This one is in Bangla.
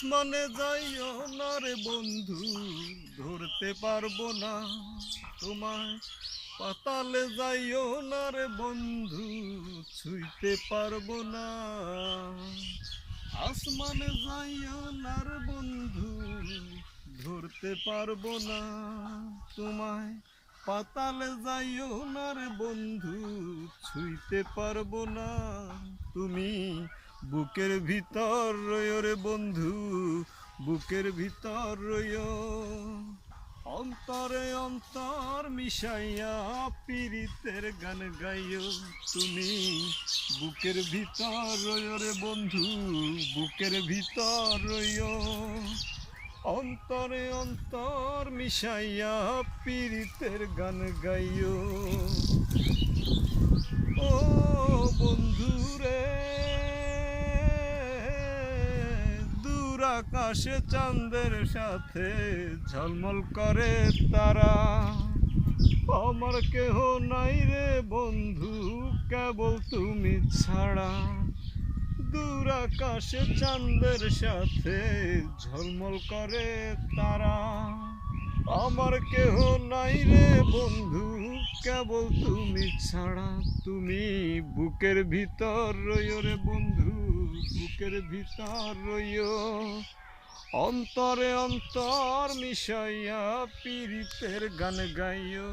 আসমানে যাইও না রে বন্ধু, ধরতে পারবো না তোমায়। পাতালে যাইও না রে বন্ধু, ছুঁইতে পারবো না। আসমানে যাইও না রে বন্ধু, ধরতে পারবো না তোমায়। পাতালে যাইও না রে বন্ধু, ছুঁইতে পারবো না। তুমি বুকের ভিতর রইও রে বন্ধু, বুকের ভিতর রইও। অন্তরে অন্তর মিশাইয়া পীড়িতের গান গাইও। তুমি বুকের ভিতর রইও রে বন্ধু, বুকের ভিতর রইও। অন্তরে অন্তর মিশাইয়া পীড়িতের গান গাইও। ও বন্ধু রে, দূর আকাশে চাঁদের সাথে ঝলমল করে তারা। আমার কেহ নাই রে বন্ধু, কেবল তুমি ছাড়া। দূর আকাশে চাঁদের সাথে ঝলমল করে তারা। আমার কেহ নাই রে বন্ধু, কেবল তুমি ছাড়া। তুমি বুকের ভিতর রইও রে বন্ধু, বুকের ভিতর রইও। অন্তরে অন্তর মিশাইয়া পীড়িতের গান গাইও।